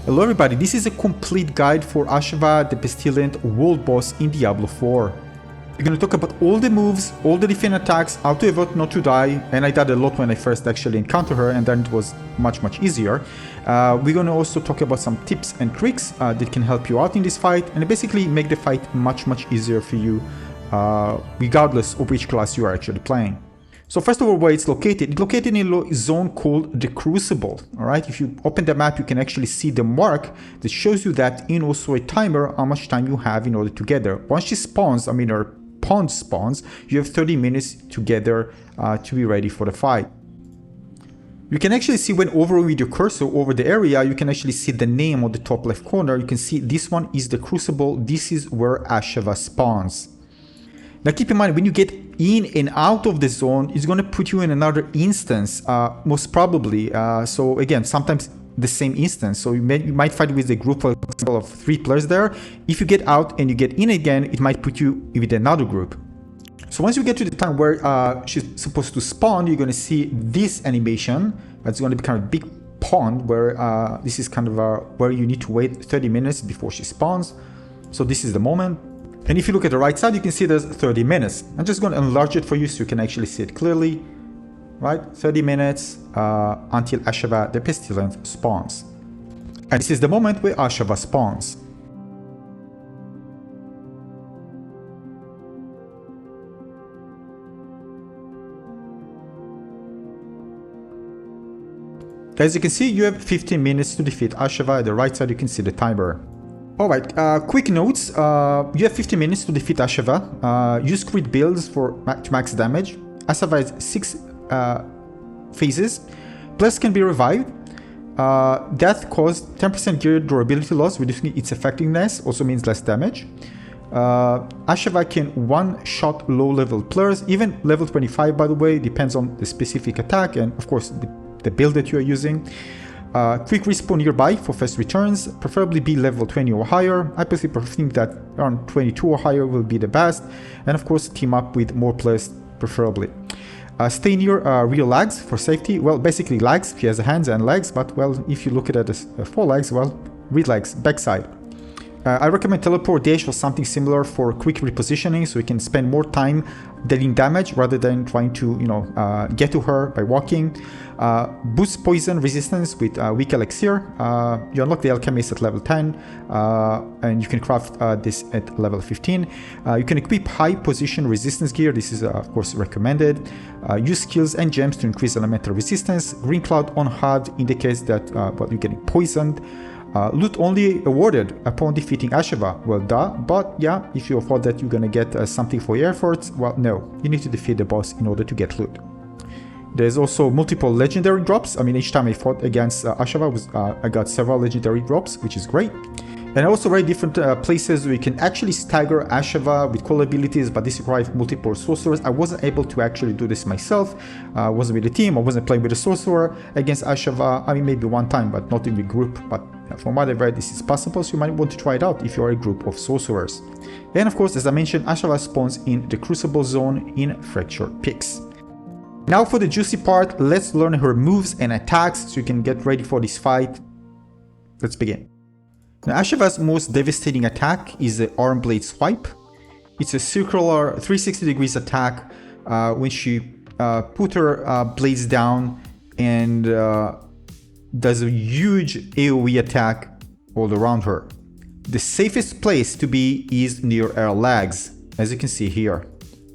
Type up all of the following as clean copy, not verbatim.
Hello everybody, this is a complete guide for Ashava the Pestilent world boss in Diablo 4. We're going to talk about all the moves, all the different attacks, how to avoid not to die, and I died a lot when I first actually encountered her, and then it was much easier. We're going to also talk about some tips and tricks that can help you out in this fight, and basically make the fight much easier for you, regardless of which class you are actually playing. So first of all, where it's located in a zone called the Crucible. Alright, if you open the map, you can actually see the mark that shows you that in also a timer how much time you have in order to get there. Once she spawns, her pond spawns, you have 30 minutes together to be ready for the fight. You can actually see when hovering with your cursor over the area, you can actually see the name on the top left corner. You can see this one is the Crucible. This is where Ashava spawns. Now keep in mind, when you get in and out of the zone, it's going to put you in another instance, most probably. So again, sometimes the same instance. So you might fight with a group of 3 players there. If you get out and you get in again, it might put you with another group. So once you get to the time where she's supposed to spawn, you're going to see this animation. That's going to be kind of a big pond where this is kind of where you need to wait 30 minutes before she spawns. So this is the moment. And if you look at the right side, you can see there's 30 minutes. I'm just going to enlarge it for you so you can actually see it clearly. Right? 30 minutes until Ashava the Pestilent spawns. And this is the moment where Ashava spawns. As you can see, you have 15 minutes to defeat Ashava. At the right side, you can see the timer. Alright, quick notes. You have 50 minutes to defeat Ashava. Use crit builds to max damage. Ashava has 6 phases. Players can be revived. Death caused 10% gear durability loss, reducing its effectiveness, also means less damage. Ashava can one-shot low-level players, even level 25 by the way, depends on the specific attack and of course the build that you are using. Quick respawn nearby for fast returns, preferably be level 20 or higher. I personally think that around 22 or higher will be the best, and of course team up with more players preferably. Stay near real lags for safety. Well, basically lags, she has hands and legs, but well, if you look at it as 4 legs, well, real legs, backside. I recommend teleport dash or something similar for quick repositioning, so you can spend more time dealing damage rather than trying to, get to her by walking. Boost poison resistance with weak elixir. You unlock the alchemist at level 10, and you can craft this at level 15. You can equip high position resistance gear. This is of course recommended. Use skills and gems to increase elemental resistance. Green cloud on HUD indicates that you're getting poisoned. Loot only awarded upon defeating Ashava. Well, duh, but yeah, if you thought that you're gonna get something for your efforts, well, no, you need to defeat the boss in order to get loot. There's also multiple legendary drops. Each time I fought against Ashava, I got several legendary drops, which is great. And also very different places where you can actually stagger Ashava with cool abilities, but this requires multiple sorcerers. I wasn't able to actually do this myself. I wasn't with the team, I wasn't playing with a sorcerer against Ashava. Maybe one time, but not in the group. But from what I've read, this is possible, so you might want to try it out if you're a group of sorcerers. And of course, as I mentioned, Ashava spawns in the Crucible zone in Fracture Peaks. Now for the juicy part, let's learn her moves and attacks so you can get ready for this fight. Let's begin. Now, Ashava's most devastating attack is the Arm Blade Swipe. It's a circular 360 degrees attack when she put her blades down and does a huge AoE attack all around her. The safest place to be is near her legs, as you can see here.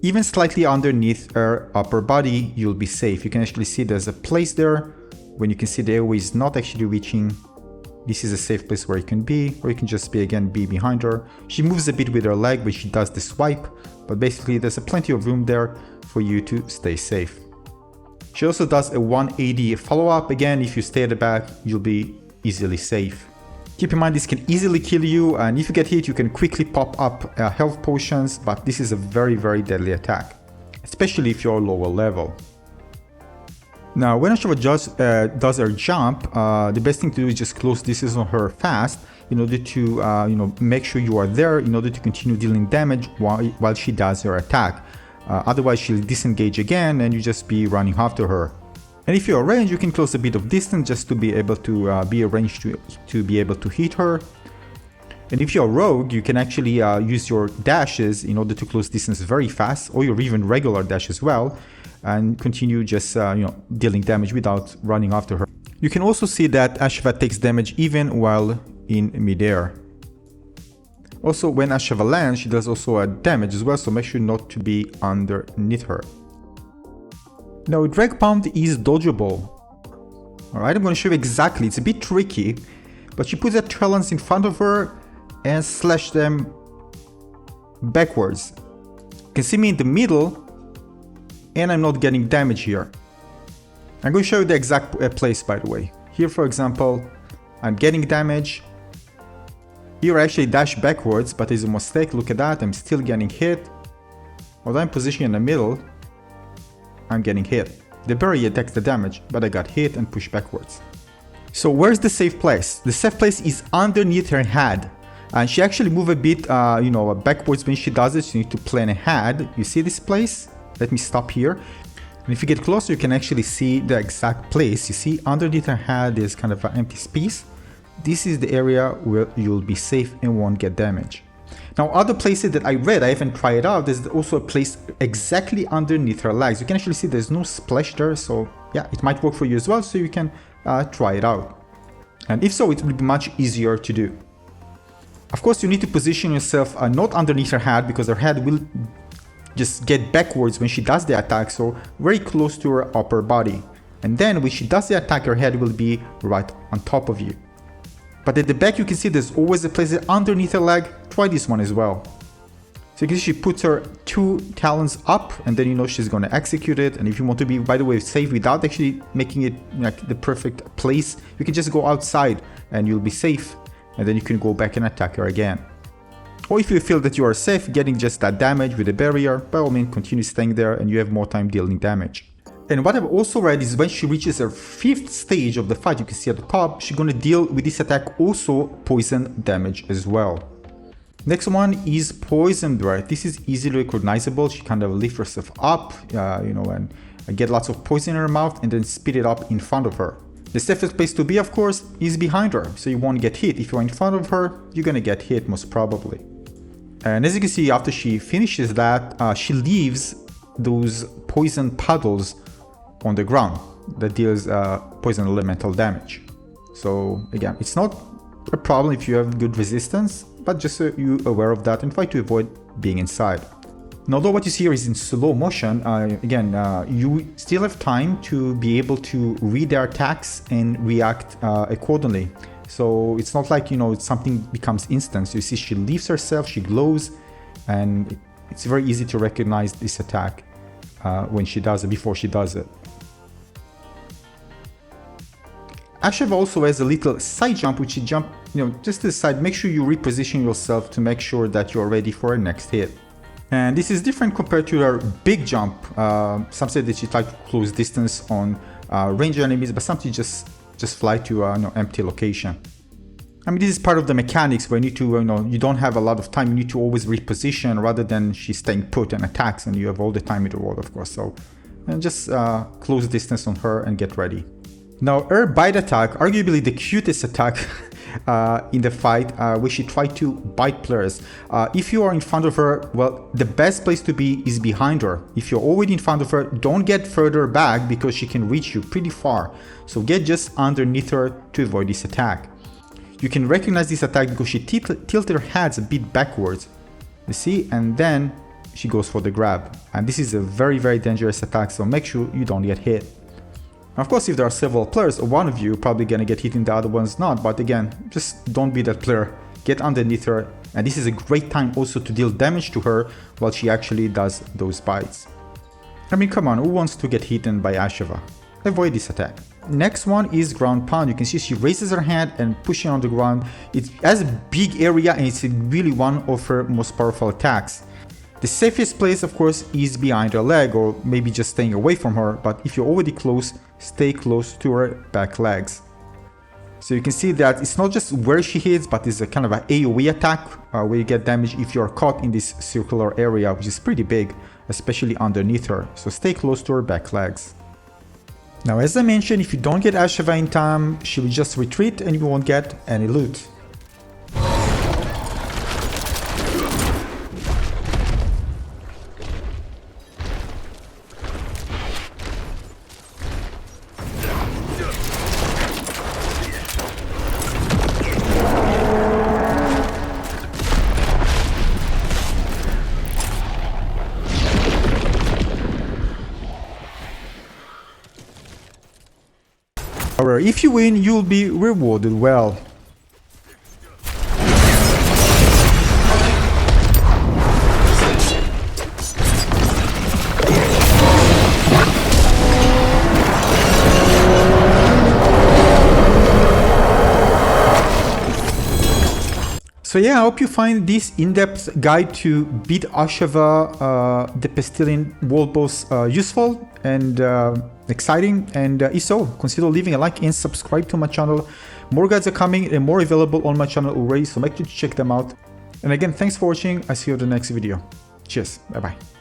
Even slightly underneath her upper body, you'll be safe. You can actually see there's a place there when you can see the AoE is not actually reaching. This is a safe place where you can be, or you can just be behind her. She moves a bit with her leg when she does the swipe, but basically there's plenty of room there for you to stay safe. She also does a 180 follow-up. Again, if you stay at the back, you'll be easily safe. Keep in mind this can easily kill you, and if you get hit, you can quickly pop up health potions, but this is a very deadly attack, especially if you're lower level. Now, when Ashava does her jump, the best thing to do is just close distance on her fast in order to make sure you are there in order to continue dealing damage while she does her attack. Otherwise, she'll disengage again and you just be running after her. And if you're ranged, you can close a bit of distance just to be able to be arranged to be able to hit her. And if you're rogue, you can actually use your dashes in order to close distance very fast, or your even regular dash as well, and continue just dealing damage without running after her. You can also see that Ashava takes damage even while in midair. Also, when Ashava lands, she does also a damage as well, so make sure not to be underneath her. Now, Drag Pound is dodgeable. Alright, I'm going to show you exactly. It's a bit tricky, but she puts her talons in front of her and slash them backwards. You can see me in the middle, and I'm not getting damage here. I'm going to show you the exact place, by the way. Here, for example, I'm getting damage. Here I actually dash backwards, but it's a mistake. Look at that, I'm still getting hit. Although I'm positioned in the middle, I'm getting hit. The barrier takes the damage, but I got hit and pushed backwards. So where's the safe place? The safe place is underneath her head. And she actually moves a bit, backwards when she does it. So you need to plan ahead. You see this place? Let me stop here. And if you get closer, you can actually see the exact place. You see underneath her head is kind of an empty space. This is the area where you'll be safe and won't get damage. Now, other places that I read, I haven't tried it out, there's also a place exactly underneath her legs. You can actually see there's no splash there, so yeah, it might work for you as well, so you can try it out. And if so, it will be much easier to do. Of course, you need to position yourself not underneath her head, because her head will just get backwards when she does the attack, so very close to her upper body. And then when she does the attack, her head will be right on top of you. But at the back, you can see there's always a place underneath her leg. Try this one as well. So you can see she puts her two talons up, and then she's going to execute it. And if you want to be, by the way, safe without actually making it like the perfect place, you can just go outside and you'll be safe. And then you can go back and attack her again. Or if you feel that you are safe getting just that damage with the barrier, by all means continue staying there and you have more time dealing damage. And what I've also read is when she reaches her 5th stage of the fight, you can see at the top, she's going to deal with this attack also poison damage as well. Next one is Poison Breath. This is easily recognizable. She kind of lifts herself up, and get lots of poison in her mouth and then spit it up in front of her. The safest place to be, of course, is behind her, so you won't get hit. If you're in front of her, you're going to get hit most probably. And as you can see, after she finishes that, she leaves those poison puddles on the ground that deals poison elemental damage. So again, it's not a problem if you have good resistance, but just so you're aware of that and try to avoid being inside. Now, although what you see here is in slow motion, you still have time to be able to read their attacks and react accordingly. So it's not like, something becomes instant. So you see she leaves herself, she glows, and it's very easy to recognize this attack when she does it, before she does it. Ashava also has a little side jump, which you jump, just to the side. Make sure you reposition yourself to make sure that you're ready for a next hit. And this is different compared to her big jump. Some say that she tries to close distance on range enemies, but sometimes just fly to empty location. I mean, this is part of the mechanics where you need to, you don't have a lot of time. You need to always reposition rather than she's staying put and attacks, and you have all the time in the world, of course. So, and just close distance on her and get ready. Now, her bite attack, arguably the cutest attack in the fight, where she tried to bite players. If you are in front of her, well, the best place to be is behind her. If you're already in front of her, don't get further back because she can reach you pretty far. So get just underneath her to avoid this attack. You can recognize this attack because she tilted her head a bit backwards. You see, and then she goes for the grab. And this is a very, very dangerous attack, so make sure you don't get hit. Of course, if there are several players, one of you probably gonna get hit and the other one's not, but again, just don't be that player. Get underneath her, and this is a great time also to deal damage to her while she actually does those bites. I mean, come on, who wants to get hit by Ashava? Avoid this attack. Next one is Ground Pound. You can see she raises her hand and pushing on the ground. It has a big area and it's really one of her most powerful attacks. The safest place, of course, is behind her leg, or maybe just staying away from her, but if you're already close, stay close to her back legs. So you can see that it's not just where she hits, but it's a kind of an AoE attack, where you get damage if you're caught in this circular area, which is pretty big, especially underneath her. So stay close to her back legs. Now, as I mentioned, if you don't get Ashava in time, she will just retreat and you won't get any loot. However, if you win, you'll be rewarded well. So yeah, I hope you find this in-depth guide to beat Ashava the Pestilent world boss useful and exciting, and if so, consider leaving a like and subscribe to my channel. More guides are coming and more available on my channel already, so make sure to check them out. And again, thanks for watching. I see you in the next video. Cheers, bye bye.